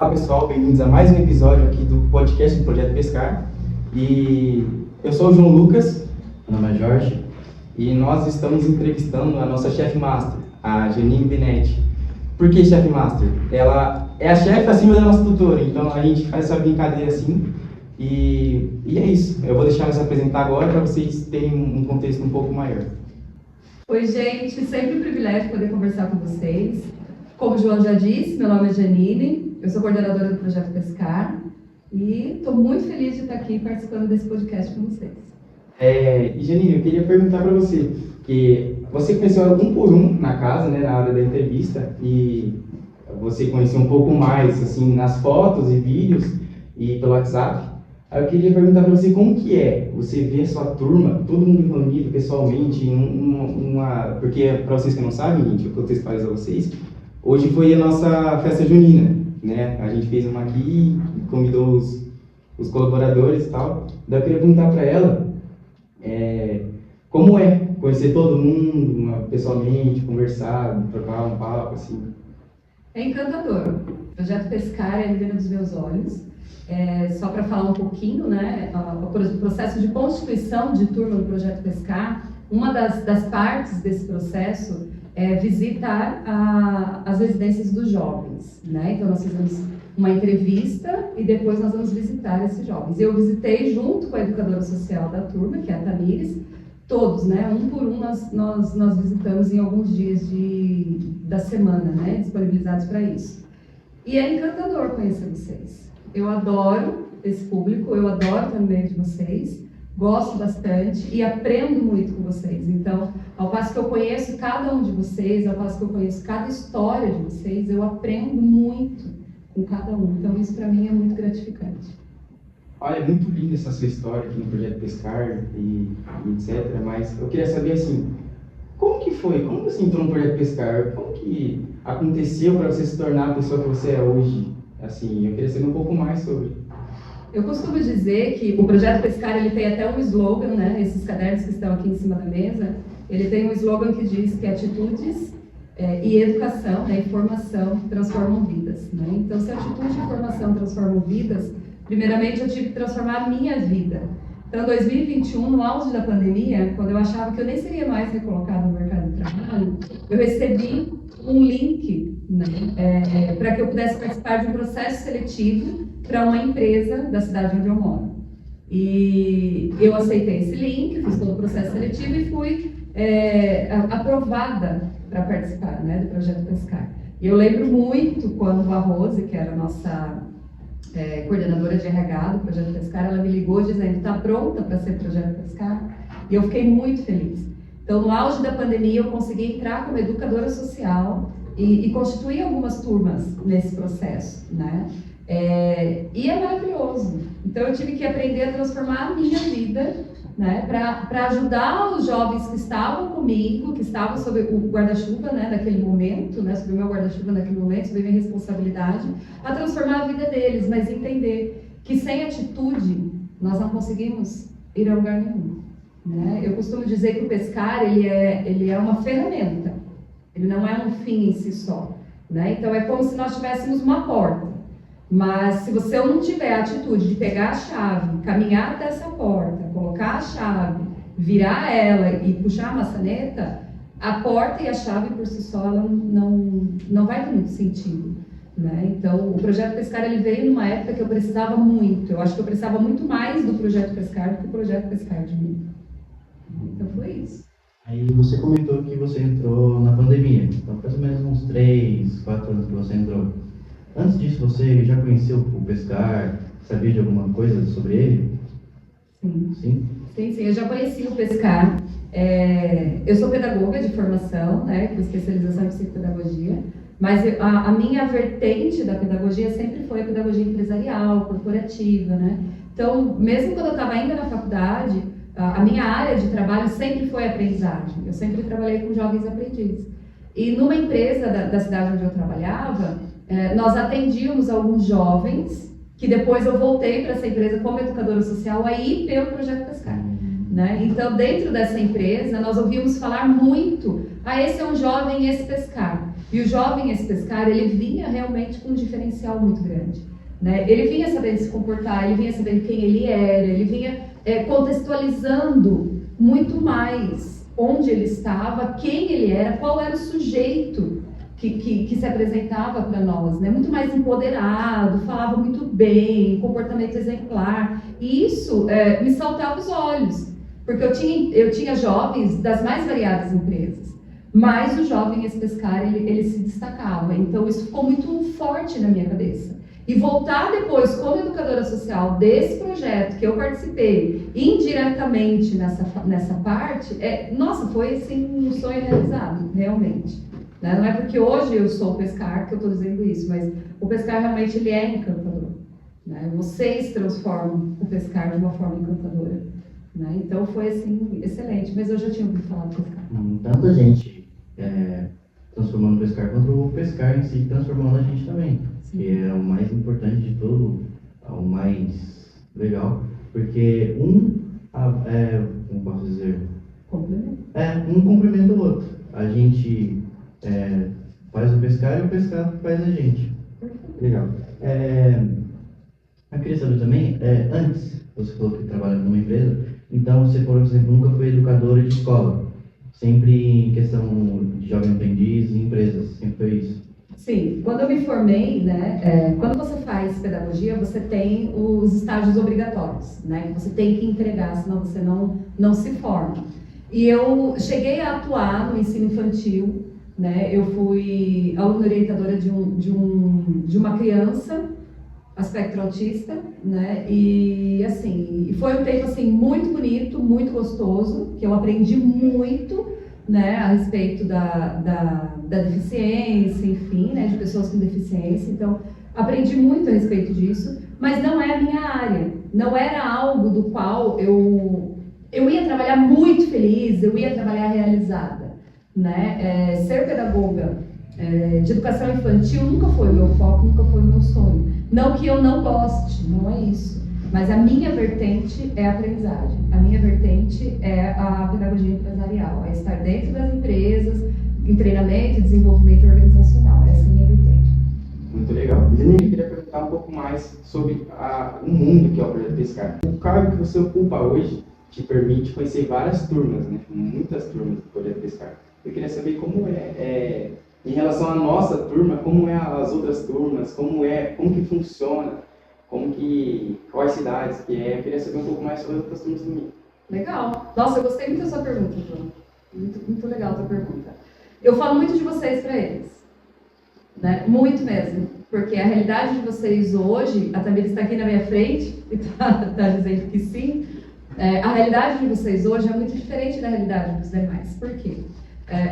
Olá pessoal, bem-vindos a mais um episódio aqui do podcast do Projeto Pescar. E eu sou o João Lucas, meu nome é Jorge, e nós estamos entrevistando a nossa chefe master, a Janine Benetti. Por que chefe master? Ela é a chefe acima da nossa tutora, então a gente faz essa brincadeira assim. E é isso, eu vou deixar ela se apresentar agora para vocês terem um contexto um pouco maior. Oi gente, sempre um privilégio poder conversar com vocês. Como o João já disse, meu nome é Janine, eu sou coordenadora do Projeto Pescar e estou muito feliz de estar aqui participando desse podcast com vocês. E Janine, eu queria perguntar para você, que você conheceu um por um na casa, né, na hora da entrevista, e você conheceu um pouco mais, assim, nas fotos e vídeos e pelo WhatsApp. Aí eu queria perguntar para você como que é você ver a sua turma, todo mundo reunido pessoalmente, porque para vocês que não sabem, gente, eu contextualizo a vocês, hoje foi a nossa festa junina, né? A gente fez uma aqui, convidou os colaboradores e tal. Daí eu queria perguntar para ela como é conhecer todo mundo pessoalmente, conversar, trocar um papo, assim. É encantador. O Projeto Pescar é a menina dos meus olhos. Só para falar um pouquinho, né, o processo de constituição de turma do Projeto Pescar, uma das partes desse processo é visitar as residências dos jovens, né? Então nós fizemos uma entrevista e depois nós vamos visitar esses jovens. Eu visitei junto com a educadora social da turma, que é a Tamires, todos, né? Um por um nós visitamos em alguns dias da semana, né? Disponibilizados para isso. E é encantador conhecer vocês. Eu adoro esse público, eu adoro estar no meio de vocês, gosto bastante e aprendo muito com vocês. Então, ao passo que eu conheço cada um de vocês, ao passo que eu conheço cada história de vocês, eu aprendo muito com cada um. Então, isso para mim é muito gratificante. Olha, é muito linda essa sua história aqui no Projeto Pescar e etc. Mas eu queria saber, assim, como que foi? Como você entrou no Projeto Pescar? Como que aconteceu para você se tornar a pessoa que você é hoje? Assim, eu queria saber um pouco mais sobre. Eu costumo dizer que o Projeto Pescar ele tem até um slogan, né? Esses cadernos que estão aqui em cima da mesa, ele tem um slogan que diz que atitudes e educação, né, e formação transformam vidas, né? Então, se atitude e formação transformam vidas, primeiramente eu tive que transformar a minha vida. Então, em 2021, no auge da pandemia, quando eu achava que eu nem seria mais recolocada no mercado de trabalho, eu recebi um link, né, para que eu pudesse participar de um processo seletivo para uma empresa da cidade onde eu moro. E eu aceitei esse link, fiz todo o processo seletivo e fui aprovada para participar, né, do Projeto Pescar. E eu lembro muito quando a Rose, que era a nossa coordenadora de RH do Projeto Pescar, ela me ligou dizendo: está pronta para ser Projeto Pescar? E eu fiquei muito feliz. Então, no auge da pandemia, eu consegui entrar como educadora social e constituir algumas turmas nesse processo, né? E é maravilhoso. Então, eu tive que aprender a transformar a minha vida, né, para ajudar os jovens que estavam comigo, que estavam sob o guarda-chuva, né, naquele momento, né, sob o meu guarda-chuva naquele momento, sob a minha responsabilidade, a transformar a vida deles, mas entender que sem atitude nós não conseguimos ir a lugar nenhum. Né? Eu costumo dizer que o pescar ele é uma ferramenta, ele não é um fim em si só. Né? Então é como se nós tivéssemos uma porta, mas se você não tiver a atitude de pegar a chave, caminhar até essa porta, colocar a chave, virar ela e puxar a maçaneta, a porta e a chave por si só ela não vai ter muito sentido. Né? Então o Projeto Pescar ele veio numa época que eu precisava muito, eu acho que eu precisava muito mais do Projeto Pescar do que o Projeto Pescar de mim. Então foi isso. Aí você comentou que você entrou na pandemia, então mais ou menos uns 3, 4 anos que você entrou. Antes disso, você já conheceu o pescar? Sabia de alguma coisa sobre ele? Sim. Sim? Sim, eu já conheci o pescar. Eu sou pedagoga de formação, né, com especialização em psicopedagogia, mas a minha vertente da pedagogia sempre foi a pedagogia empresarial, corporativa, né? Então, mesmo quando eu estava ainda na faculdade, a minha área de trabalho sempre foi aprendizagem. Eu sempre trabalhei com jovens aprendizes. E numa empresa da cidade onde eu trabalhava, nós atendíamos alguns jovens, que depois eu voltei para essa empresa como educadora social, aí pelo Projeto Pescar. né? Então, dentro dessa empresa, nós ouvíamos falar muito, esse é um jovem ex-pescar. E o jovem ex-pescar, ele vinha realmente com um diferencial muito grande, né? Ele vinha sabendo se comportar, ele vinha sabendo quem ele era, ele vinha contextualizando muito mais onde ele estava, quem ele era, qual era o sujeito que se apresentava para nós, né? Muito mais empoderado, falava muito bem, comportamento exemplar. E isso me saltava os olhos, porque eu tinha jovens das mais variadas empresas, mas o jovem ex-pescar, ele se destacava. Então isso ficou muito forte na minha cabeça. E voltar depois como educadora social desse projeto que eu participei, indiretamente nessa parte, nossa, foi assim um sonho realizado, realmente. Né? Não é porque hoje eu sou o Pescar que eu estou dizendo isso, mas o Pescar realmente ele é encantador. Né? Vocês transformam o Pescar de uma forma encantadora. Né? Então foi assim, excelente, mas eu já tinha ouvido falar do Pescar. Tanta gente transformando o Pescar, quanto o Pescar em si transformando a gente também. Sim. Que é o mais importante de tudo, o mais legal, porque como posso dizer? Complemento. Um complementa o outro. A gente faz o Pescar e o Pescar faz a gente. Legal. Eu queria saber também, antes, você falou que trabalha numa empresa, então você, por exemplo, nunca foi educadora de escola, sempre em questão de jovem aprendiz e empresas, sempre foi isso? Sim, quando eu me formei, né, quando você faz pedagogia, você tem os estágios obrigatórios, né, que você tem que entregar, senão você não se forma. E eu cheguei a atuar no ensino infantil, né, eu fui aluna orientadora de uma criança, aspecto autista, né, e assim, foi um tempo assim, muito bonito, muito gostoso, que eu aprendi muito, né, a respeito da deficiência, enfim, né, de pessoas com deficiência. Então, aprendi muito a respeito disso, mas não é a minha área. Não era algo do qual eu ia trabalhar muito feliz, eu ia trabalhar realizada, né? Ser pedagoga de educação infantil nunca foi o meu foco, nunca foi o meu sonho. Não que eu não goste, não é isso. Mas a minha vertente é a aprendizagem. A minha vertente é a pedagogia empresarial. É estar dentro das empresas, em treinamento e desenvolvimento organizacional. Essa é a minha vertente. Muito legal. Eu queria perguntar um pouco mais sobre o mundo que é o Projeto Pescar. O cargo que você ocupa hoje te permite conhecer várias turmas, né? Muitas turmas do Projeto Pescar. Eu queria saber como em relação à nossa turma, como é as outras turmas, como que funciona, quais cidades que é. Eu queria saber um pouco mais sobre as outras turmas também. Legal. Nossa, eu gostei muito da sua pergunta, João. Muito, muito legal a tua pergunta. Eu falo muito de vocês para eles, né? Muito mesmo, porque a realidade de vocês hoje, a Tamira está aqui na minha frente e está dizendo que sim, a realidade de vocês hoje é muito diferente da realidade dos demais. Por quê?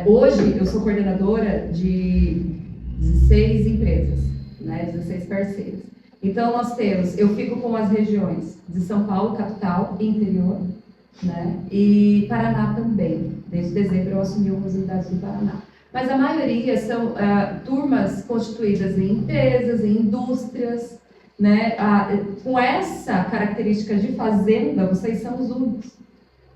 Hoje eu sou coordenadora de 16 empresas, né? 16 parceiros. Então eu fico com as regiões de São Paulo, capital e interior, né? E Paraná também. Desde dezembro eu assumi algumas unidades do Paraná. Mas a maioria são turmas constituídas em empresas, em indústrias, né? Com essa característica de fazenda, vocês são os únicos,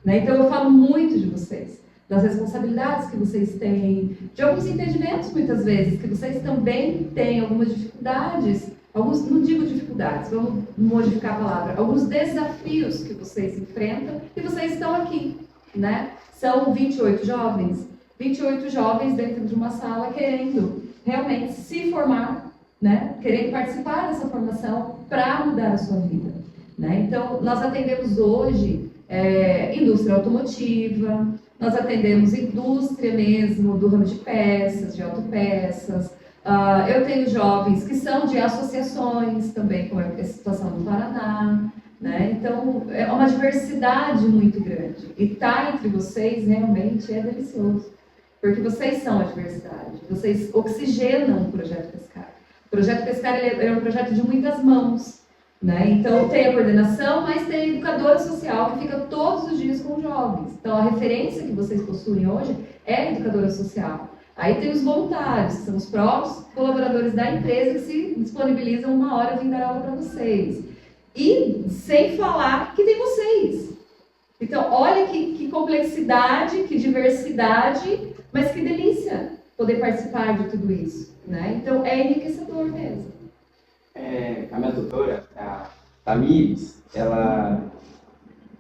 né? Então eu falo muito de vocês, das responsabilidades que vocês têm, de alguns entendimentos muitas vezes, que vocês também têm algumas dificuldades, não digo dificuldades, vamos modificar a palavra, alguns desafios que vocês enfrentam e vocês estão aqui, né? São 28 jovens dentro de uma sala querendo realmente se formar, né? Querendo participar dessa formação para mudar a sua vida, né? Então, nós atendemos hoje indústria automotiva, nós atendemos indústria mesmo, do ramo de peças, de autopeças. Eu tenho jovens que são de associações também, como é a situação do Paraná, né? Então, é uma diversidade muito grande. E estar entre vocês realmente é delicioso, porque vocês são a diversidade, vocês oxigenam o Projeto Pescar. O Projeto Pescar é um projeto de muitas mãos, né? Então, tem a coordenação, mas tem a educadora social que fica todos os dias com os jovens. Então, a referência que vocês possuem hoje é a educadora social. Aí tem os voluntários, que são os próprios colaboradores da empresa que se disponibilizam uma hora vir dar aula para vocês. E sem falar que tem vocês. Então, olha que complexidade, que diversidade, mas que delícia poder participar de tudo isso, né? Então, é enriquecedor mesmo. A minha tutora, a Tamires, ela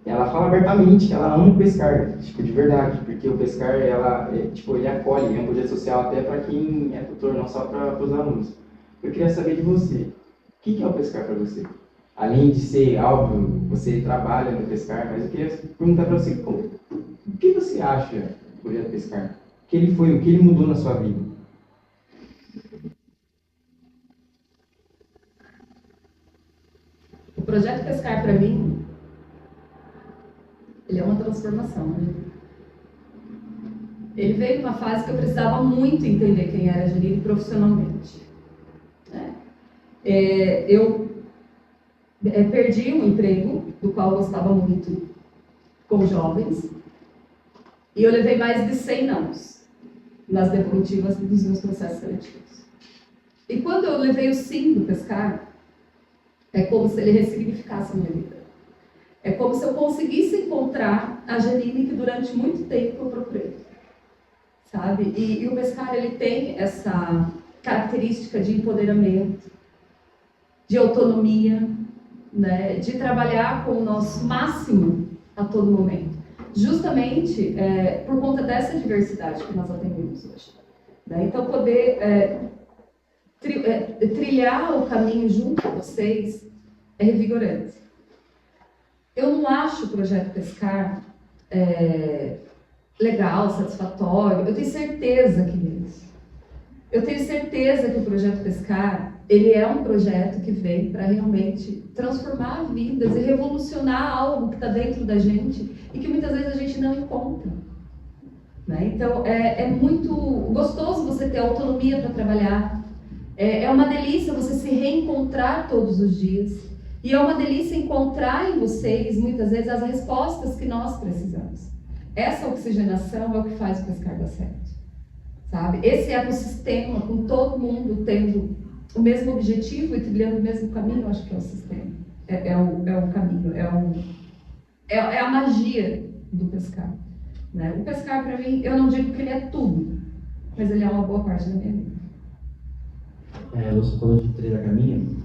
fala abertamente que ela ama o pescar, tipo, de verdade, porque o pescar, tipo, ele acolhe, é um projeto social até para quem é tutor, não só para os alunos. Eu queria saber de você, o que é o pescar para você? Além de ser, óbvio, você trabalha no pescar, mas eu queria perguntar para você, o que você acha do projeto pescar? O que ele mudou na sua vida? O projeto Pescar, para mim, ele é uma transformação, né? Ele veio numa fase que eu precisava muito entender quem era a Janine profissionalmente, né? Eu perdi um emprego do qual eu gostava muito, com jovens, e eu levei mais de 100 nãos nas devolutivas dos meus processos seletivos. E quando eu levei o sim do Pescar, é como se ele ressignificasse a minha vida. É como se eu conseguisse encontrar a Janine que durante muito tempo eu procurei, sabe? E o Pescar, ele tem essa característica de empoderamento, de autonomia, né? De trabalhar com o nosso máximo a todo momento. Justamente por conta dessa diversidade que nós atendemos hoje, né? Então, poder trilhar o caminho junto com vocês é revigorante. Eu não acho o projeto Pescar legal, satisfatório. Eu tenho certeza que menos. Eu tenho certeza que o projeto Pescar, ele é um projeto que vem para realmente transformar vidas e revolucionar algo que está dentro da gente e que muitas vezes a gente não encontra, né? Então, é muito gostoso você ter autonomia para trabalhar. É uma delícia você se reencontrar todos os dias. E é uma delícia encontrar em vocês, muitas vezes, as respostas que nós precisamos. Essa oxigenação é o que faz o Pescar dar certo, sabe? Esse ecossistema, com todo mundo tendo o mesmo objetivo e trilhando o mesmo caminho, eu acho que é o sistema. É o caminho, é a magia do Pescar, né? O Pescar, para mim, eu não digo que ele é tudo, mas ele é uma boa parte da minha vida. Você falou de trilhar caminho.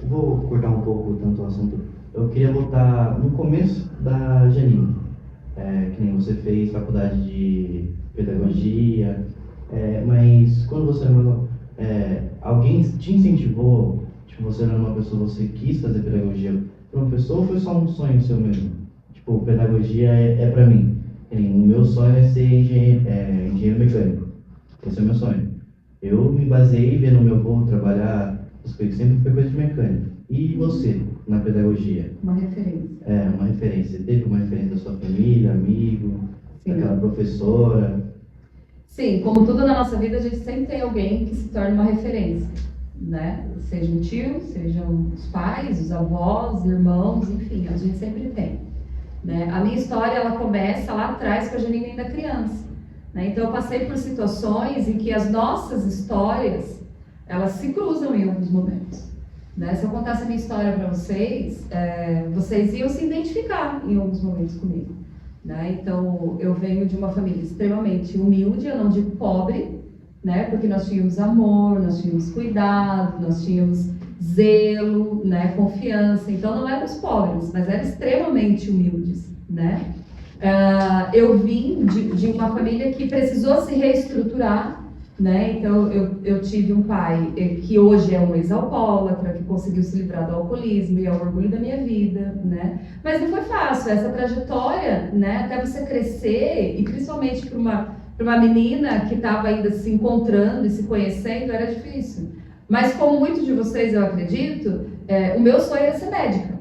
Eu vou cortar um pouco tanto o assunto. Eu queria voltar no começo da Janine, que nem você fez faculdade de pedagogia, mas quando você mandou, alguém te incentivou? Tipo, você era uma pessoa, você quis fazer pedagogia para uma pessoa ou foi só um sonho seu mesmo? Tipo, pedagogia é para mim. O meu sonho é ser engenheiro mecânico. Esse é o meu sonho. Eu me baseei vendo meu avô trabalhar, as coisas sempre foi coisa de mecânica. E você, na pedagogia? Uma referência. Uma referência. Teve uma referência da sua família, amigo, daquela professora? Sim, como tudo na nossa vida, a gente sempre tem alguém que se torna uma referência, né? Seja um tio, sejam os pais, os avós, irmãos, enfim, a gente sempre tem, né? A minha história, ela começa lá atrás com a Janine ainda criança, né? Então eu passei por situações em que as nossas histórias, elas se cruzam em alguns momentos, né? Se eu contasse a minha história para vocês, vocês iam se identificar em alguns momentos comigo, né? Então eu venho de uma família extremamente humilde, eu não digo pobre, né? Porque nós tínhamos amor, nós tínhamos cuidado, nós tínhamos zelo, né? Confiança. Então não éramos pobres, mas éramos extremamente humildes, né? Eu vim de uma família que precisou se reestruturar, né? Então eu tive um pai que hoje é um ex-alcoólatra, que conseguiu se livrar do alcoolismo e é o orgulho da minha vida, né? Mas não foi fácil essa trajetória, né? Até você crescer, e principalmente para uma menina que estava ainda se encontrando e se conhecendo, era difícil. Mas como muitos de vocês, eu acredito, o meu sonho era ser médica.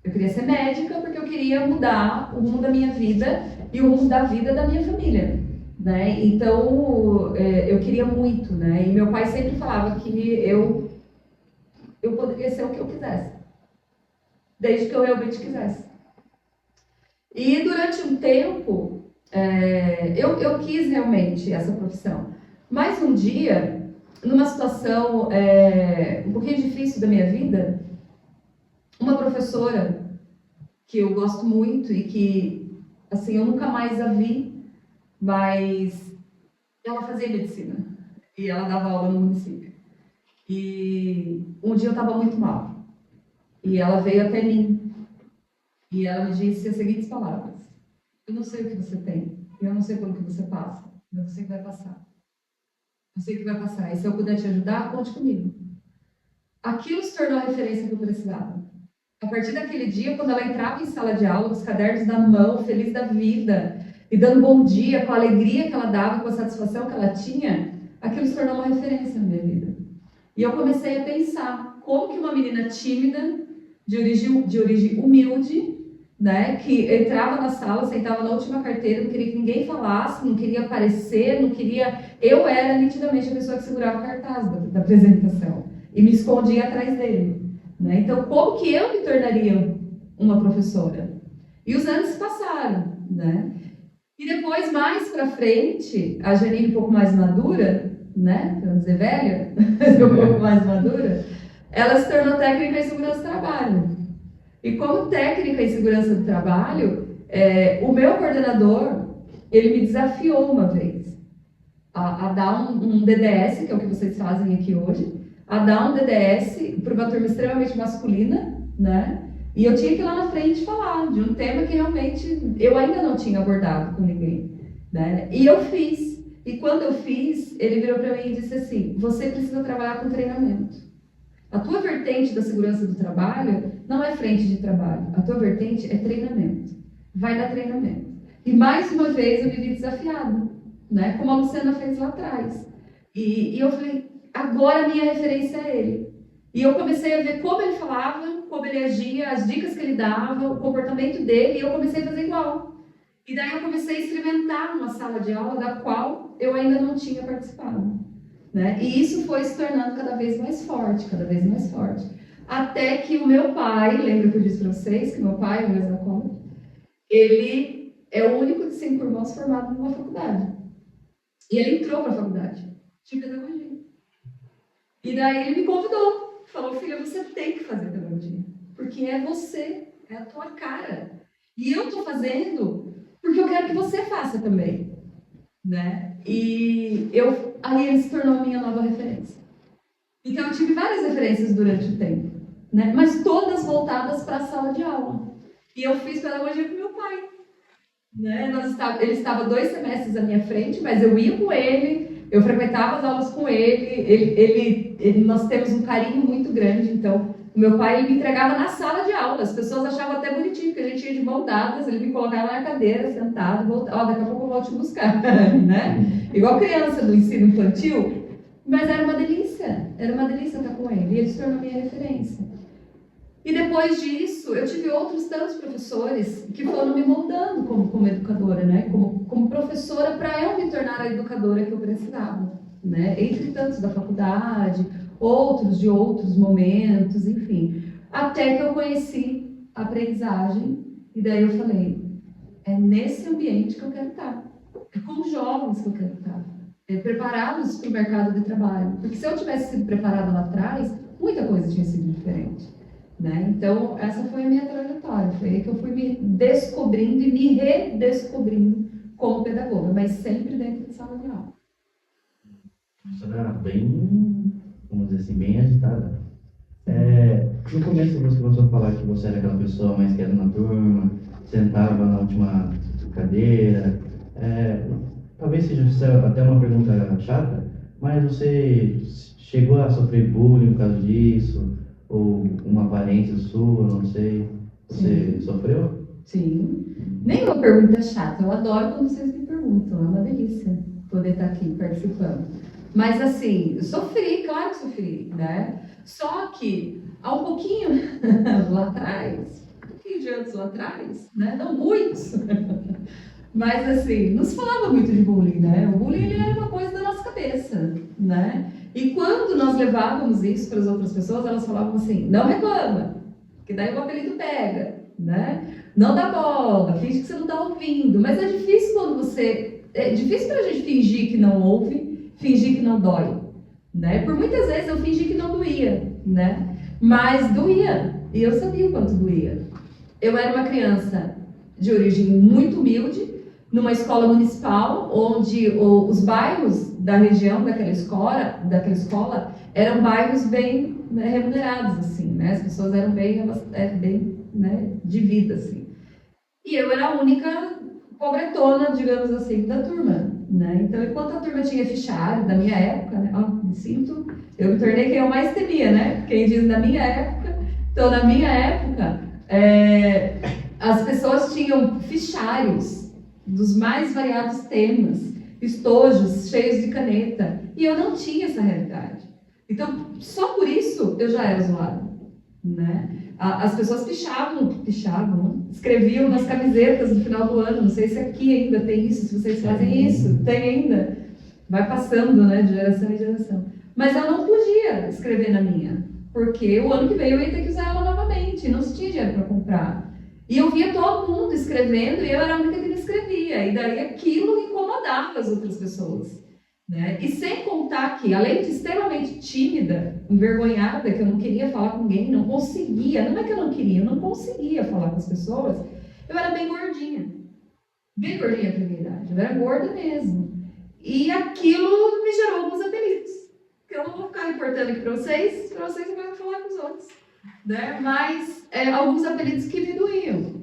Eu queria ser médica porque eu queria mudar o rumo da minha vida e o rumo da vida da minha família, né? Então, eu queria muito, né? E meu pai sempre falava que eu poderia ser o que eu quisesse, desde que eu realmente quisesse. E durante um tempo, eu quis realmente essa profissão. Mas um dia, numa situação um pouquinho difícil da minha vida, uma professora que eu gosto muito e que, assim, eu nunca mais a vi, mas ela fazia medicina e ela dava aula no município. E um dia eu estava muito mal e ela veio até mim e ela me disse as seguintes palavras: eu não sei o que você tem, eu não sei pelo que você passa, mas eu sei que vai passar. Eu sei que vai passar. E se eu puder te ajudar, conte comigo. Aquilo se tornou a referência que eu precisava. A partir daquele dia, quando ela entrava em sala de aula, com os cadernos na mão, feliz da vida, e dando bom dia, com a alegria que ela dava, com a satisfação que ela tinha, aquilo se tornou uma referência na minha vida. E eu comecei a pensar como que uma menina tímida, de origem humilde, né, que entrava na sala, sentava na última carteira, não queria que ninguém falasse, não queria aparecer, não queria... Eu era nitidamente a pessoa que segurava o cartaz da apresentação e me escondia atrás dele, né? Então, como que eu me tornaria uma professora? E os anos passaram, né? E depois, mais pra frente, a Janine um pouco mais madura, né, para não dizer velha, mas um pouco mais madura, ela se tornou técnica em segurança do trabalho. E como técnica em segurança do trabalho, o meu coordenador, ele me desafiou uma vez a dar um DDS, que é o que vocês fazem aqui hoje, a dar um DDS para uma turma extremamente masculina, né? E eu tinha que ir lá na frente falar de um tema que realmente eu ainda não tinha abordado com ninguém, né? E eu fiz. E quando eu fiz, ele virou para mim e disse assim: você precisa trabalhar com treinamento. A tua vertente da segurança do trabalho não é frente de trabalho. A tua vertente é treinamento. Vai dar treinamento. E mais uma vez eu me vi desafiada, né? Como a Luciana fez lá atrás. E eu falei, agora a minha referência é ele. E eu comecei a ver como ele falava, como ele agia, as dicas que ele dava, o comportamento dele, e eu comecei a fazer igual. E daí eu comecei a experimentar uma sala de aula da qual eu ainda não tinha participado, né? E isso foi se tornando cada vez mais forte, cada vez mais forte. Até que o meu pai, lembra que eu disse para vocês que meu pai, o mesmo ele é o único de 5 irmãos formado numa faculdade. E ele entrou para a faculdade de pedagogia. E daí ele me convidou, falou: filha, você tem que fazer pedagogia, porque é você, é a tua cara. E eu estou fazendo porque eu quero que você faça também, né? E aí ele se tornou a minha nova referência. Então eu tive várias referências durante o tempo, né? Mas todas voltadas para a sala de aula. E eu fiz pedagogia com meu pai, né? Ele estava 2 semestres à minha frente, mas eu ia com ele, eu frequentava as aulas com ele, nós temos um carinho muito grande. Então o meu pai, ele me entregava na sala de aula. As pessoas achavam até bonitinho, porque a gente ia de mão dadas, ele me colocava na cadeira, sentado, voltava, daqui a pouco eu vou te buscar, né? Igual criança do ensino infantil, mas era uma delícia estar com ele, e ele se tornou minha referência. E depois disso, eu tive outros tantos professores que foram me moldando como educadora, né? Como professora, para eu me tornar a educadora que eu precisava, né? Entre tantos da faculdade, outros de outros momentos, enfim. Até que eu conheci a aprendizagem, e daí eu falei, é nesse ambiente que eu quero estar. É com os jovens que eu quero estar. É prepará-los para o mercado de trabalho. Porque se eu tivesse sido preparada lá atrás, muita coisa tinha sido diferente, né? Então, essa foi a minha trajetória. Foi aí que eu fui me descobrindo e me redescobrindo como pedagoga, mas sempre dentro da sala de aula. Isso era bem, vamos dizer assim, bem agitada. No começo você começou a falar que você era aquela pessoa mais quieta na turma, sentava na última cadeira. Talvez seja até uma pergunta chata, mas você chegou a sofrer bullying por causa disso? Ou uma aparência sua, não sei. Você sofreu? Sim. Nenhuma pergunta chata. Eu adoro quando vocês me perguntam. É uma delícia poder estar aqui participando. Mas assim, eu sofri, claro que sofri, né? Só que há um pouquinho lá atrás, um pouquinho de anos lá atrás, né? Não muitos, mas assim, não se falava muito de bullying, né? O bullying, ele era uma coisa da nossa cabeça, né? E quando nós levávamos isso para as outras pessoas, elas falavam assim: não reclama, que daí o apelido pega, né? Não dá bola, finge que você não está ouvindo. Mas é difícil quando você... É difícil para a gente fingir que não ouve, fingir que não dói, né? Por muitas vezes eu fingi que não doía, né? Mas doía, e eu sabia o quanto doía. eu era uma criança de origem muito humilde, numa escola municipal, onde os bairros da região daquela escola eram bairros bem, né, remunerados, assim, né? As pessoas eram bem, né, de vida, assim. E eu era a única pobretona, digamos assim, da turma, né? Então, enquanto a turma tinha fichário da minha época, né? Eu me tornei quem eu mais temia, né? Quem diz da minha época. Então, na minha época, as pessoas tinham fichários dos mais variados temas, estojos cheios de caneta, e eu não tinha essa realidade. Então, só por isso eu já era zoada, né? As pessoas pichavam, escreviam nas camisetas no final do ano. Não sei se aqui ainda tem isso, se vocês fazem isso. Tem ainda. Vai passando, né, de geração em geração. Mas eu não podia escrever na minha, porque o ano que vem eu ia ter que usar ela novamente. Não se tinha dinheiro para comprar. E eu via todo mundo escrevendo e eu era a única que não escrevia. E daí aquilo incomodava as outras pessoas, né? E sem contar que, além de extremamente tímida, envergonhada, que eu não queria falar com ninguém, não conseguia, não é que eu não queria, eu não conseguia falar com as pessoas, eu era bem gordinha para a minha idade, eu era gorda mesmo. E aquilo me gerou alguns apelidos, que eu não vou ficar reportando aqui para vocês eu vou falar com os outros, né? Mas alguns apelidos que me doíam.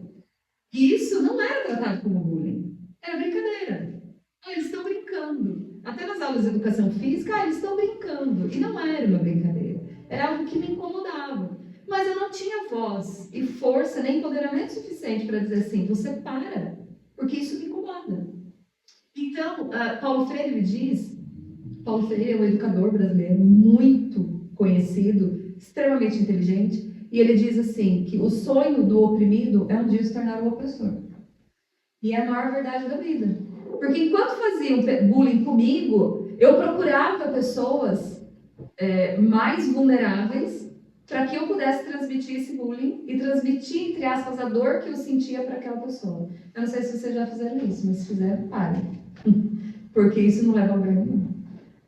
E isso não era tratado como bullying, era brincadeira. Eles estão brincando. Até nas aulas de educação física, eles estão brincando. E não era uma brincadeira. Era algo que me incomodava. Mas eu não tinha voz e força, nem empoderamento suficiente para dizer assim, você para, porque isso me incomoda. Então, Paulo Freire é um educador brasileiro muito conhecido, extremamente inteligente, e ele diz assim, que o sonho do oprimido é um dia se tornar o opressor. E é a maior verdade da vida. Porque enquanto faziam bullying comigo, eu procurava pessoas mais vulneráveis para que eu pudesse transmitir esse bullying e transmitir, entre aspas, a dor que eu sentia para aquela pessoa. Eu não sei se vocês já fizeram isso, mas se fizeram, parem. Porque isso não leva a lugar nenhum,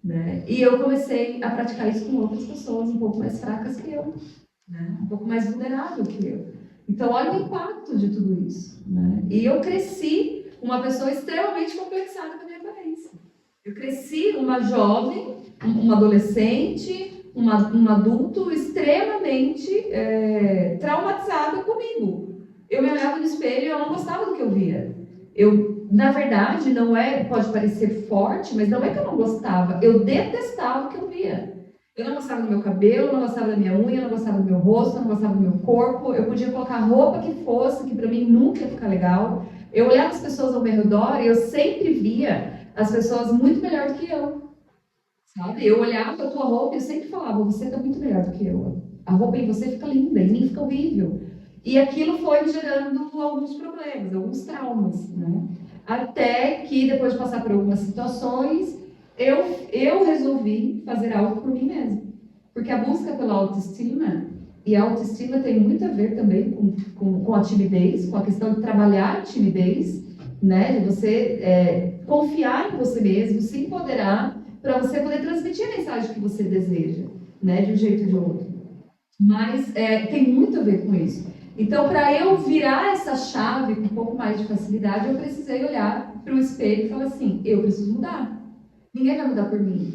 né? E eu comecei a praticar isso com outras pessoas um pouco mais fracas que eu, né? Um pouco mais vulnerável que eu. Então, olha o impacto de tudo isso, né? E eu cresci uma pessoa extremamente complexada com a minha aparência. Eu cresci uma jovem, uma adolescente, um adulto extremamente traumatizado comigo. Eu me olhava no espelho e eu não gostava do que eu via. Na verdade, pode parecer forte, mas não é que eu não gostava. Eu detestava o que eu via. Eu não gostava do meu cabelo, eu não gostava da minha unha, eu não gostava do meu rosto, eu não gostava do meu corpo. Eu podia colocar a roupa que fosse, que para mim nunca ia ficar legal. Eu olhava as pessoas ao meu redor e eu sempre via as pessoas muito melhor do que eu, sabe? Eu olhava a tua roupa e eu sempre falava, você está muito melhor do que eu. A roupa em você fica linda, em mim fica horrível. E aquilo foi gerando alguns problemas, alguns traumas, né? Até que, depois de passar por algumas situações, eu resolvi fazer algo por mim mesma. Porque a busca pela autoestima, e a autoestima tem muito a ver também com a timidez, com a questão de trabalhar a timidez, né? De você confiar em você mesmo, se empoderar, para você poder transmitir a mensagem que você deseja, né? De um jeito ou de outro. Mas tem muito a ver com isso. Então, para eu virar essa chave com um pouco mais de facilidade, eu precisei olhar para o espelho e falar assim, eu preciso mudar. Ninguém vai mudar por mim.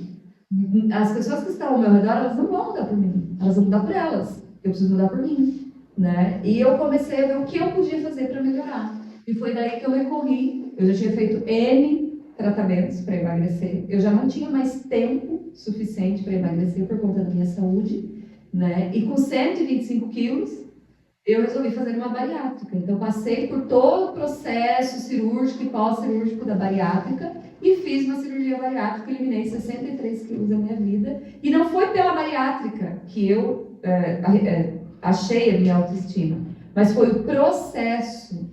As pessoas que estão ao meu redor, elas não vão mudar por mim. Elas vão mudar por elas. Eu preciso mudar por mim, né? E eu comecei a ver o que eu podia fazer para melhorar. E foi daí que eu recorri. Eu já tinha feito N tratamentos para emagrecer. Eu já não tinha mais tempo suficiente para emagrecer por conta da minha saúde, né? E com 125 quilos, eu resolvi fazer uma bariátrica. Então, passei por todo o processo cirúrgico e pós-cirúrgico da bariátrica e fiz uma cirurgia bariátrica, eliminei 63 quilos da minha vida. E não foi pela bariátrica que eu achei a minha autoestima, mas foi o processo,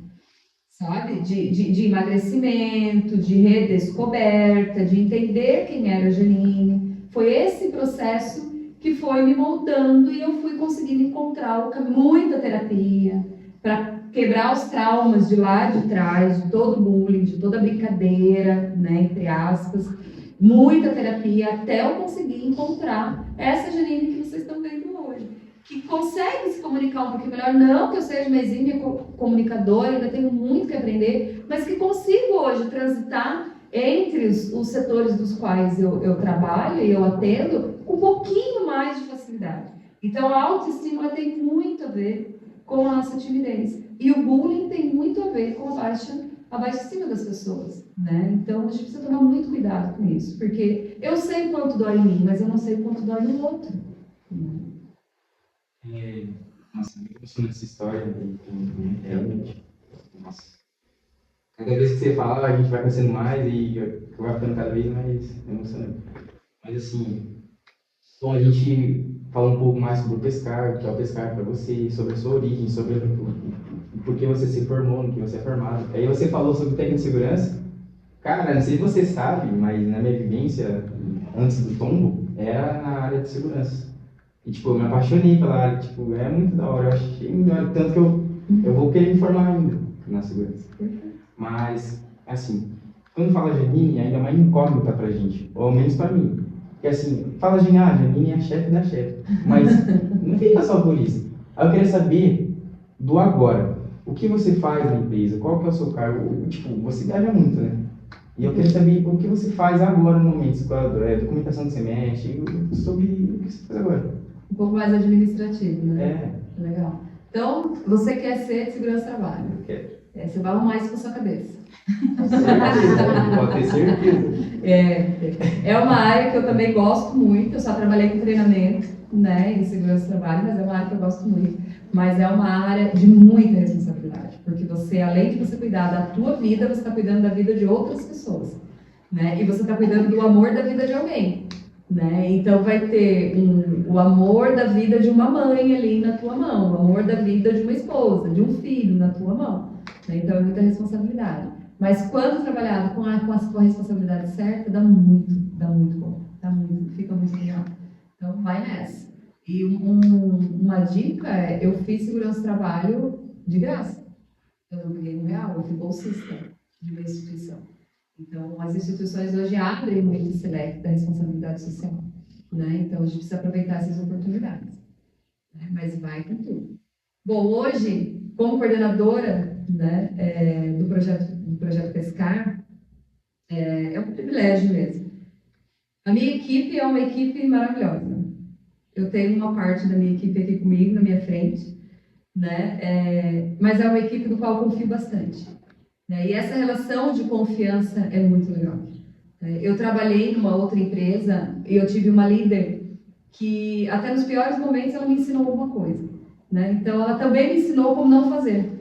sabe, de emagrecimento, de redescoberta, de entender quem era a Janine. Foi esse processo que foi me moldando e eu fui conseguindo encontrar muita terapia para quebrar os traumas de lá de trás, de todo o bullying, de toda a brincadeira, né, entre aspas, muita terapia até eu conseguir encontrar essa Janine que vocês estão vendo hoje, que conseguem se comunicar um pouquinho melhor. Não que eu seja uma exímia comunicadora, ainda tenho muito que aprender, mas que consigo hoje transitar entre os setores dos quais eu trabalho e eu atendo com um pouquinho mais de facilidade. Então, a autoestima tem muito a ver com a nossa timidez. E o bullying tem muito a ver com a baixa estima das pessoas, né? Então, a gente precisa tomar muito cuidado com isso, porque eu sei o quanto dói em mim, mas eu não sei o quanto dói no outro. Nossa, me emocionou essa história, realmente. Nossa. Cada vez que você fala, a gente vai crescendo mais e vai ficando cada vez mais emocionante. Mas assim, bom, a gente fala um pouco mais sobre o Pescar, o que é o Pescar para você, sobre a sua origem, sobre por que você se formou, no que você é formado. Aí você falou sobre técnica de segurança. Cara, não sei se você sabe, mas na minha vivência, antes do tombo, era na área de segurança. E, tipo, eu me apaixonei pela área, tipo, é muito da hora, eu achei melhor, tanto que eu vou querer me formar ainda na segurança. Mas, assim, quando fala Janine, ainda é uma incógnita pra gente, ou ao menos pra mim. Porque, assim, fala Janine é a chefe da chefe, mas não fica só por isso. Aí eu queria saber do agora. O que você faz na empresa? Qual que é o seu cargo? Tipo, você viaja muito, né? E eu queria saber o que você faz agora no momento, qual é a documentação que você mexe, sobre o que você faz agora. Um pouco mais administrativo, né? É. Legal. Então, você quer ser de segurança do trabalho? Eu quero. Você vai arrumar isso com a sua cabeça. Certeza, pode ter certeza. É uma área que eu também gosto muito. Eu só trabalhei com treinamento, né, em segurança do trabalho, mas é uma área que eu gosto muito. Mas é uma área de muita responsabilidade, porque você, além de você cuidar da tua vida, você está cuidando da vida de outras pessoas, né? E você está cuidando do amor da vida de alguém, né? Então vai ter o amor da vida de uma mãe ali na tua mão, o amor da vida de uma esposa, de um filho na tua mão, né? Então é muita responsabilidade. Mas quando trabalhado com a responsabilidade certa, dá muito bom, fica muito legal. Então vai nessa. E uma dica é, eu fiz segurança do trabalho de graça. Eu não ganhei R$1, eu fui bolsista de uma instituição. Então, as instituições hoje abrem muito esse leque da responsabilidade social, né? Então, a gente precisa aproveitar essas oportunidades, né? Mas vai com tudo. Bom, hoje, como coordenadora, né, do projeto Pescar, é um privilégio mesmo. A minha equipe é uma equipe maravilhosa. Eu tenho uma parte da minha equipe aqui comigo, na minha frente, né? Mas é uma equipe do qual eu confio bastante. Né? E essa relação de confiança é muito legal. Eu trabalhei numa outra empresa e eu tive uma líder que, até nos piores momentos, ela me ensinou alguma coisa. Né? Então, ela também me ensinou como não fazer.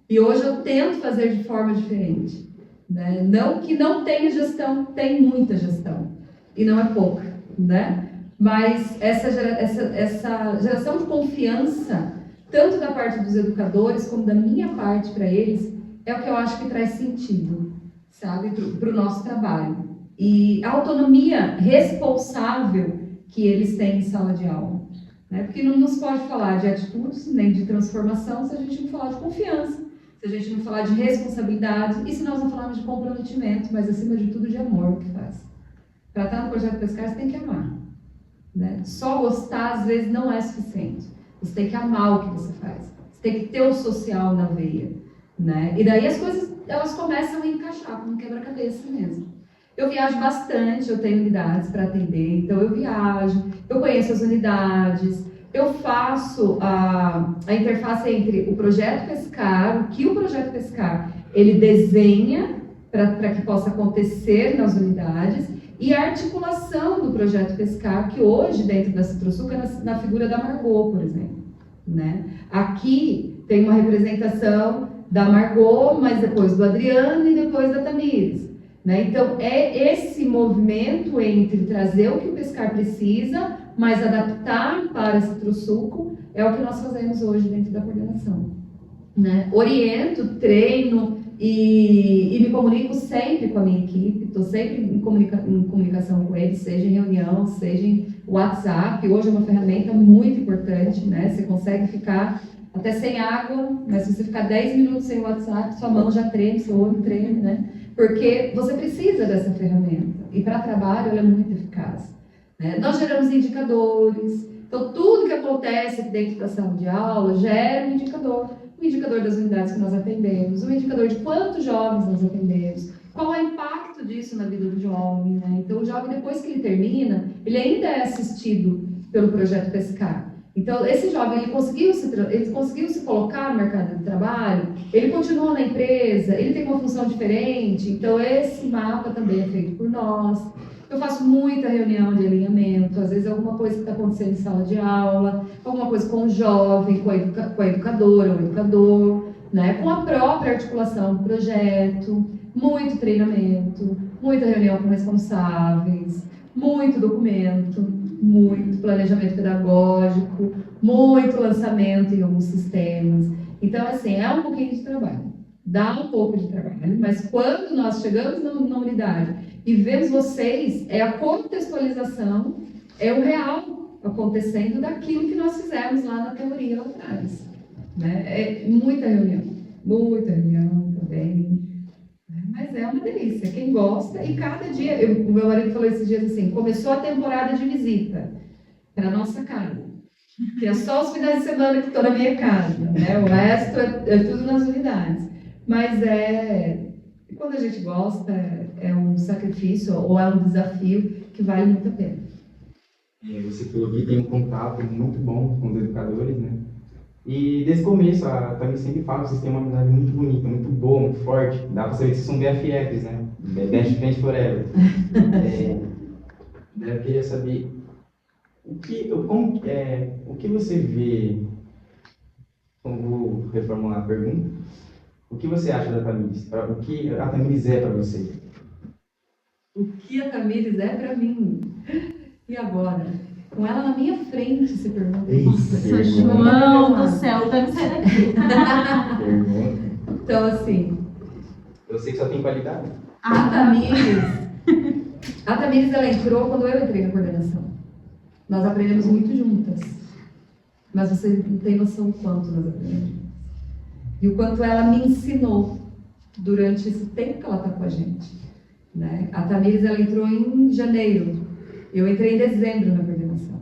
E hoje eu tento fazer de forma diferente. Né? Não que não tenha gestão, tem muita gestão. E não é pouca, né? Mas essa geração de confiança, tanto da parte dos educadores, como da minha parte para eles, é o que eu acho que traz sentido, sabe, para o nosso trabalho. E a autonomia responsável que eles têm em sala de aula. Né? Porque não se pode falar de atitudes, nem de transformação, se a gente não falar de confiança, se a gente não falar de responsabilidade, e se nós não falarmos de comprometimento, mas acima de tudo de amor que faz. Para estar no projeto Pescar, você tem que amar. Né? Só gostar, às vezes, não é suficiente. Você tem que amar o que você faz. Você tem que ter o social na veia. Né? E daí as coisas, elas começam a encaixar, como um quebra-cabeça mesmo. Eu viajo bastante, eu tenho unidades para atender, então eu viajo, eu conheço as unidades, eu faço a interface entre o projeto Pescar, o que o projeto Pescar ele desenha para que possa acontecer nas unidades, e a articulação do projeto Pescar, que hoje, dentro da Citrosuc, é na figura da Margot, por exemplo. Né? Aqui tem uma representação da Margot, mas depois do Adriano e depois da Tamires. Né? Então, é esse movimento entre trazer o que o Pescar precisa, mas adaptar para a Citrosuco, é o que nós fazemos hoje dentro da coordenação. Né? Oriento, treino e me comunico sempre com a minha equipe, estou sempre em comunicação com eles, seja em reunião, seja em WhatsApp. Hoje é uma ferramenta muito importante, né? Você consegue ficar até sem água, mas se você ficar 10 minutos sem WhatsApp, sua mão já treme, seu olho treme, né? Porque você precisa dessa ferramenta. E para trabalho ela é muito eficaz. Né? Nós geramos indicadores, Então, tudo que acontece aqui dentro da sala de aula gera um indicador. O indicador das unidades que nós atendemos, o indicador de quantos jovens nós atendemos, qual é o impacto disso na vida do jovem, né? Então, o jovem, depois que ele termina, ele ainda é assistido pelo projeto Pescar. Então, esse jovem, ele conseguiu se colocar no mercado de trabalho, ele continua na empresa, ele tem uma função diferente. Então, esse mapa também é feito por nós. Eu faço muita reunião de alinhamento, às vezes alguma coisa que está acontecendo em sala de aula, alguma coisa com o jovem, com a educadora ou educador, né? Com a própria articulação do projeto, muito treinamento, muita reunião com responsáveis, muito documento, muito planejamento pedagógico, muito lançamento em alguns sistemas. Então, assim, é um pouquinho de trabalho. Dá um pouco de trabalho, mas quando nós chegamos na unidade e vemos vocês, é a contextualização, é o real acontecendo daquilo que nós fizemos lá na teoria lá atrás. Né? É muita reunião também. Mas é uma delícia, quem gosta, e cada dia, o meu marido falou esses dias assim, começou a temporada de visita para a nossa casa, que é só os finais de semana que estou na minha casa, né? O resto é tudo nas unidades, mas quando a gente gosta, é um sacrifício ou é um desafio que vale muito a pena. Você falou que tem um contato muito bom com os educadores, né? E desde o começo, a Tami sempre fala que vocês têm uma amizade muito bonita, muito boa, muito forte. Dá pra saber que vocês são BFFs, né? Best Friends Forever. Eu queria saber o que você vê, vou reformular a pergunta, o que você acha da Tamires? O que a Tamires é para você? O que a Tamires é para mim? E agora? Com ela na minha frente, você pergunta. Nossa, João do céu, vai me sair daqui. Então, assim... Eu sei que só tem qualidade. A Tamires, ela entrou quando eu entrei na coordenação. Nós aprendemos muito juntas. Mas você não tem noção do quanto nós aprendemos. E o quanto ela me ensinou durante esse tempo que ela está com a gente. Né? A Tamires, ela entrou em janeiro. Eu entrei em dezembro na coordenação.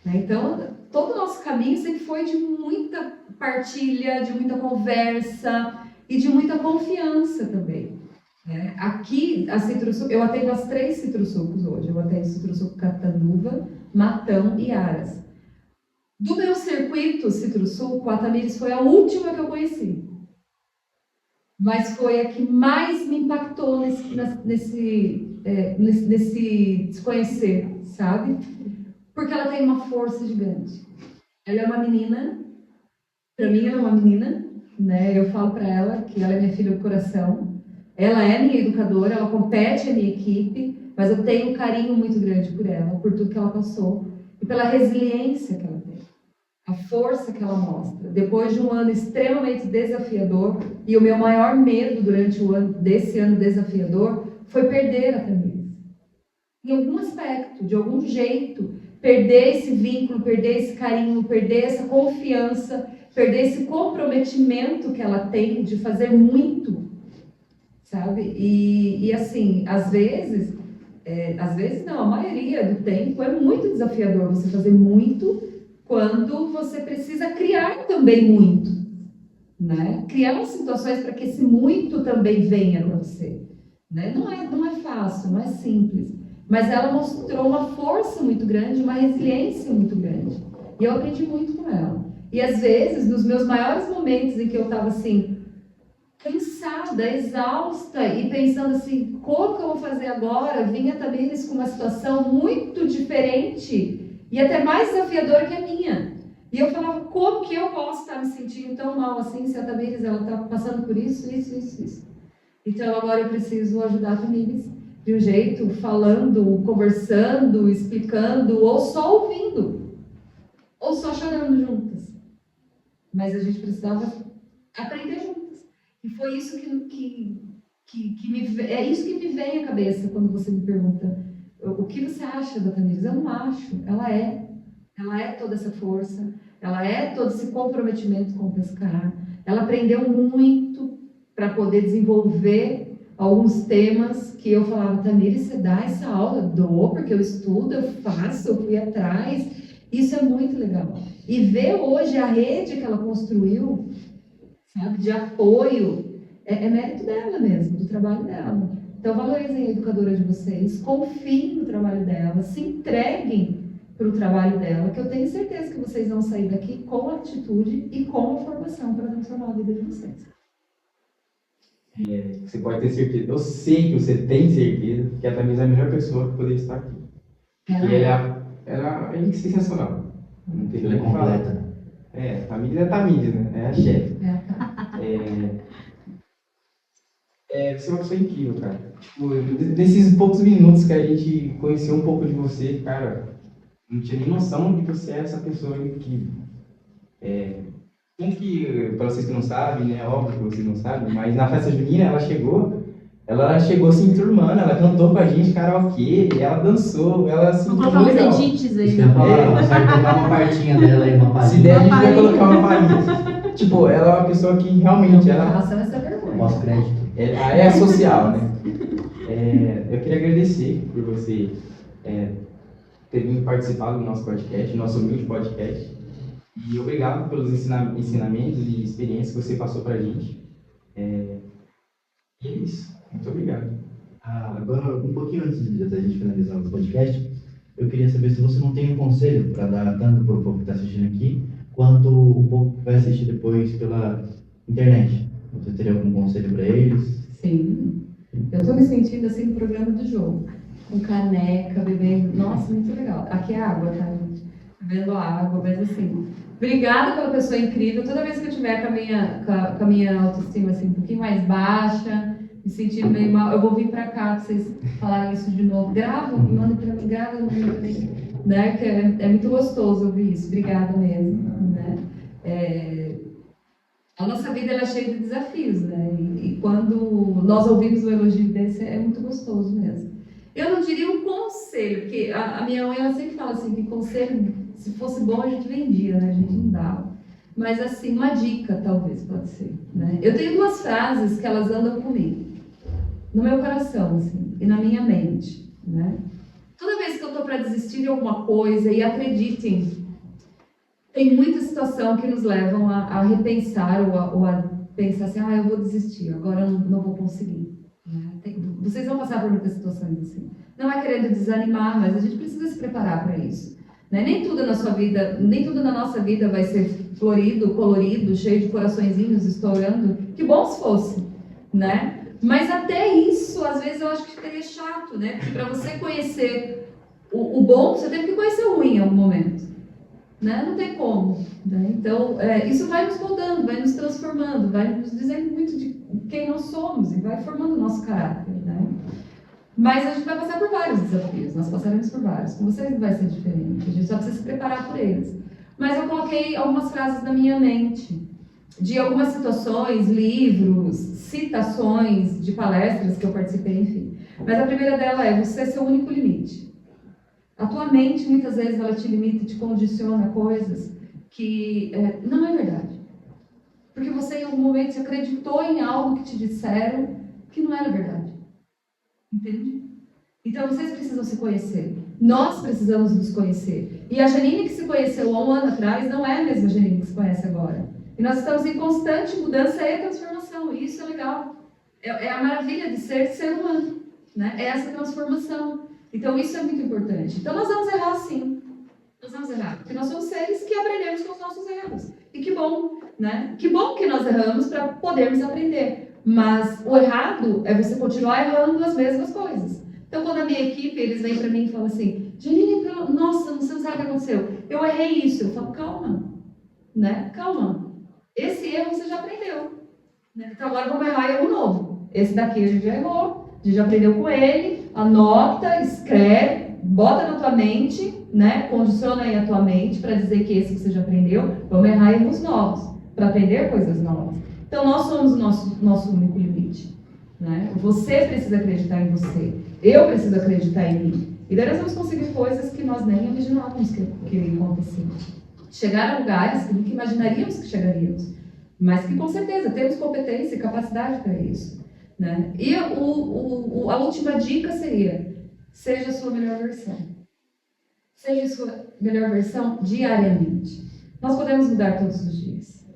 Né? Então, todo o nosso caminho sempre foi de muita partilha, de muita conversa e de muita confiança também. Né? Aqui, a Citrosuco, eu atendo as 3 Citrosucos hoje. Eu atendo Citrosuco Catanduva, Matão e Aras. Do meu circuito Citrosuco, a Tamires foi a última que eu conheci. Mas foi a que mais me impactou nesse desconhecer, sabe? Porque ela tem uma força gigante. Ela é uma menina, para mim ela é uma menina, né? Eu falo para ela que ela é minha filha do coração. Ela é minha educadora, ela compete a minha equipe, mas eu tenho um carinho muito grande por ela, por tudo que ela passou e pela resiliência que ela tem. A força que ela mostra. Depois de um ano extremamente desafiador, e o meu maior medo durante desse ano desafiador foi perder a Tamires. Em algum aspecto, de algum jeito, perder esse vínculo, perder esse carinho, perder essa confiança, perder esse comprometimento que ela tem de fazer muito, sabe? E assim, às vezes não, a maioria do tempo é muito desafiador você fazer muito quando você precisa criar também muito, né? Criar situações para que esse muito também venha para você, né? Não é fácil, não é simples, mas ela mostrou uma força muito grande, uma resiliência muito grande, e eu aprendi muito com ela. E às vezes, nos meus maiores momentos em que eu estava assim, cansada, exausta e pensando assim, como que eu vou fazer agora? Vinha também com uma situação muito diferente e até mais desafiadora que a minha. E eu falava, como que eu posso estar me sentindo tão mal assim, se a Tamires está passando por isso. Então agora eu preciso ajudar a Tamires de um jeito, falando, conversando, explicando, ou só ouvindo, ou só chorando juntas. Mas a gente precisava aprender juntas. E foi isso é isso que me vem à cabeça quando você me pergunta o que você acha da Tamires. Eu não acho, ela é toda essa força, ela é todo esse comprometimento com o pescar, ela aprendeu muito para poder desenvolver alguns temas que eu falava, Tamires, você dá essa aula? Dou, porque eu estudo, eu faço, eu fui atrás, Isso é muito legal. E ver hoje a rede que ela construiu, sabe, de apoio, é mérito dela mesmo, do trabalho dela. Então, valorizem a educadora de vocês, confiem no trabalho dela, se entreguem para o trabalho dela, que eu tenho certeza que vocês vão sair daqui com atitude e com a formação para transformar a vida de vocês. Você pode ter certeza, eu sei que você tem certeza que a Tamires é a melhor pessoa que poderia estar aqui. E ela é sensacional. Não tem Ela é o que falar. completa. A Tamires é a Tamires, né? É a chefe. Você é uma pessoa incrível, cara. Tipo, nesses poucos minutos que a gente conheceu um pouco de você, cara, não tinha nem noção de que você é essa pessoa incrível. Tanto que, para vocês que não sabem, né, óbvio que vocês não sabem, mas na festa junina ela chegou se enturmando, ela cantou com a gente karaokê, ela dançou, ela assim. Vou colocar uns edits aí. Você vai colocar uma partinha dela aí, uma palhinha. Se der, a gente vai colocar uma palhinha. Tipo, ela é uma pessoa que realmente essa vergonha. Posso crédito. É social, né? Eu queria agradecer por você ter vindo participar do nosso podcast, nosso humilde podcast. E obrigado pelos ensinamentos e experiências que você passou pra gente. E é isso. Muito obrigado. Agora, um pouquinho antes da gente finalizar o podcast, eu queria saber se você não tem um conselho para dar tanto para o povo que está assistindo aqui, quanto o povo que vai assistir depois pela internet. Você teria algum conselho para eles? Sim. Eu estou me sentindo assim no programa do jogo. Com caneca, bebendo. Nossa, muito legal. Aqui é água, tá, gente? Bebendo água, mas assim. Obrigada pela pessoa incrível. Toda vez que eu tiver com a minha autoestima assim, um pouquinho mais baixa, me sentindo meio mal, eu vou vir pra cá pra vocês falarem isso de novo. Grava, manda pra mim, grava, manda pra mim. Né? Que é muito gostoso ouvir isso. Obrigada mesmo. Né? A nossa vida ela é cheia de desafios, né? E quando nós ouvimos um elogio desse, é muito gostoso mesmo. Eu não diria um conselho, porque a minha mãe ela sempre fala assim, que conselho, se fosse bom a gente vendia, né? A gente não dava. Mas assim, uma dica talvez pode ser, né? Eu tenho duas frases que elas andam comigo, no meu coração, assim, e na minha mente, né? Toda vez que eu estou para desistir de alguma coisa, e acreditem, tem muita situação que nos levam a repensar ou a pensar assim, eu vou desistir, agora eu não vou conseguir. Vocês vão passar por muitas situações assim. Não é querendo desanimar, mas a gente precisa se preparar para isso. Né? Nem tudo na sua vida, nem tudo na nossa vida vai ser florido, colorido, cheio de coraçõezinhos estourando. Que bom se fosse, né? Mas até isso, às vezes eu acho que ficaria chato, né? Porque para você conhecer o bom, você tem que conhecer o ruim em algum momento. Né? Não tem como. Né? Então, isso vai nos moldando, vai nos transformando, vai nos dizendo muito de quem nós somos e vai formando o nosso caráter. Né? Mas a gente vai passar por vários desafios, nós passaremos por vários. Com vocês não vai ser diferente, a gente só precisa se preparar por eles. Mas eu coloquei algumas frases na minha mente, de algumas situações, livros, citações de palestras que eu participei, enfim. Mas a primeira dela é: você é seu único limite. A tua mente, muitas vezes, ela te limita, te condiciona a coisas que não é verdade. Porque você, em algum momento, acreditou em algo que te disseram que não era verdade. Entende? Então, vocês precisam se conhecer. Nós precisamos nos conhecer. E a Janine que se conheceu há um ano atrás não é a mesma Janine que se conhece agora. E nós estamos em constante mudança e transformação. E isso é legal. É a maravilha de ser humano. Né? É essa transformação. Então, isso é muito importante. Então, nós vamos errar sim. Nós vamos errar. Porque nós somos seres que aprendemos com os nossos erros. E que bom, né? Que bom que nós erramos para podermos aprender. Mas o errado é você continuar errando as mesmas coisas. Então, quando a minha equipe, eles vêm para mim e falam assim: Janine, nossa, não sei o que aconteceu. Eu errei isso. Eu falo: calma. Né? Calma. Esse erro você já aprendeu. Né? Então, agora vamos errar em algo novo. Esse daqui a gente já errou. A gente já aprendeu com ele. Anota, escreve, bota na tua mente, né? Condiciona aí a tua mente para dizer que esse que você já aprendeu. Vamos errar erros novos, para aprender coisas novas. Então, nós somos o nosso único limite. Né? Você precisa acreditar em você. Eu preciso acreditar em mim. E daí nós vamos conseguir coisas que nós nem imaginávamos que aconteciam. Chegar a lugares que nunca imaginaríamos que chegaríamos. Mas que, com certeza, temos competência e capacidade para isso. Né? E a última dica seria: seja a sua melhor versão. Seja sua melhor versão diariamente. Nós podemos mudar todos os dias.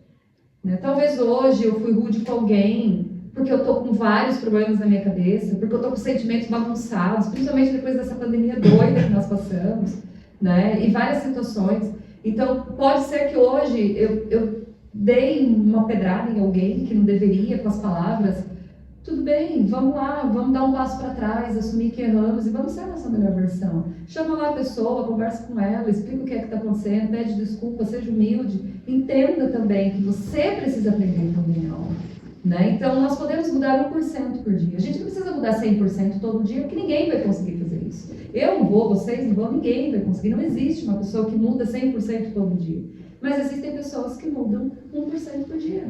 Né? Talvez hoje eu fui rude com alguém porque eu estou com vários problemas na minha cabeça, porque eu estou com sentimentos bagunçados, principalmente depois dessa pandemia doida que nós passamos, né? E várias situações. Então, pode ser que hoje eu dei uma pedrada em alguém que não deveria com as palavras. Tudo bem, vamos lá, vamos dar um passo para trás, assumir que erramos e vamos ser a nossa melhor versão. Chama lá a pessoa, conversa com ela, explica o que é que está acontecendo, pede desculpa, seja humilde. Entenda também que você precisa aprender também algo. Né? Então, nós podemos mudar 1% por dia. A gente não precisa mudar 100% todo dia, porque ninguém vai conseguir fazer isso. Eu não vou, vocês não vão, ninguém vai conseguir. Não existe uma pessoa que muda 100% todo dia. Mas existem pessoas que mudam 1% por dia.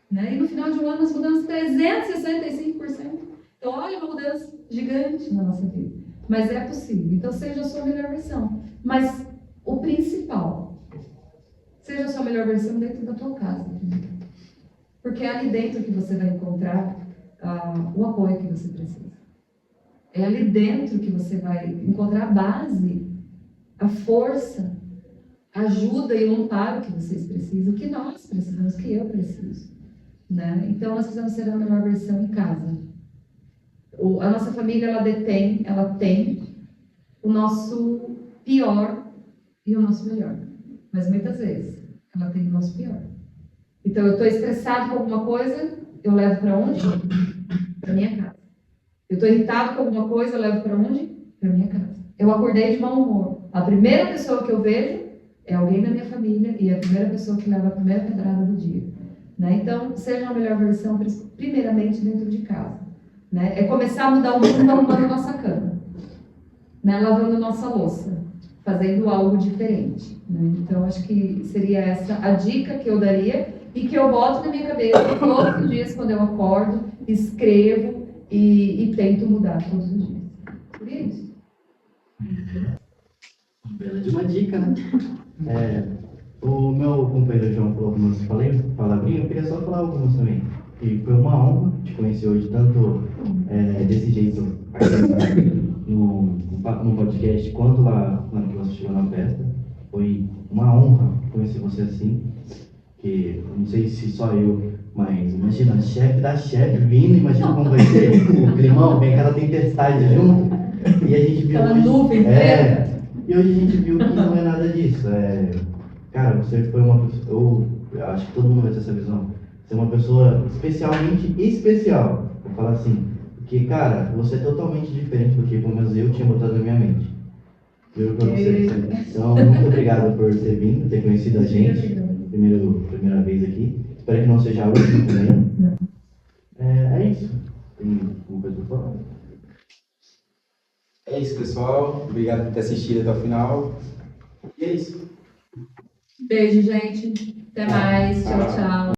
Né? E no final de um ano nós mudamos 365%. Então, olha uma mudança gigante na nossa vida. Mas é possível. Então, seja a sua melhor versão. Mas o principal, seja a sua melhor versão dentro da tua casa. Porque é ali dentro que você vai encontrar o apoio que você precisa. É ali dentro que você vai encontrar a base, a força, a ajuda e o amparo que vocês precisam, que nós precisamos, que eu preciso. Né? Então, nós precisamos ser a melhor versão em casa. A nossa família, ela tem o nosso pior e o nosso melhor. Mas muitas vezes, ela tem o nosso pior. Então, eu estou estressado com alguma coisa, eu levo para onde? Para minha casa. Eu estou irritado com alguma coisa, eu levo para onde? Para minha casa. Eu acordei de mau humor. A primeira pessoa que eu vejo é alguém da minha família e é a primeira pessoa que leva a primeira pedrada do dia. Né? Então, seja a melhor versão, primeiramente dentro de casa. Né? É começar a mudar o mundo arrumando nossa cama, né? Lavando nossa louça, fazendo algo diferente. Né? Então, acho que seria essa a dica que eu daria e que eu boto na minha cabeça todos os dias quando eu acordo, escrevo e tento mudar todos os dias. Por isso. Bela de uma dica, né? O meu companheiro João falou algumas palavrinhas, eu queria só falar algumas também. E foi uma honra te conhecer hoje, tanto desse jeito aqui no podcast, quanto lá que você chegou na festa. Foi uma honra conhecer você assim, que não sei se só eu, mas imagina, chefe da chefe vindo, imagina como vai ser o climão, vem aquela tempestade junto, e a gente viu Aquela hoje, nuvem preta. e hoje a gente viu que não é nada disso. Cara, você foi uma pessoa, eu acho que todo mundo vai ter essa visão. Você é uma pessoa especialmente especial. Vou falar assim, porque, cara, você é totalmente diferente do que, pelo menos, eu tinha botado na minha mente. Juro pra você. Então, muito obrigado por ter vindo, ter conhecido a gente. Primeira vez aqui. Espero que não seja a última também. É isso. Tem alguma coisa pra falar? É isso, pessoal. Obrigado por ter assistido até o final. E é isso. Beijo, gente. Até mais. Tchau, tchau.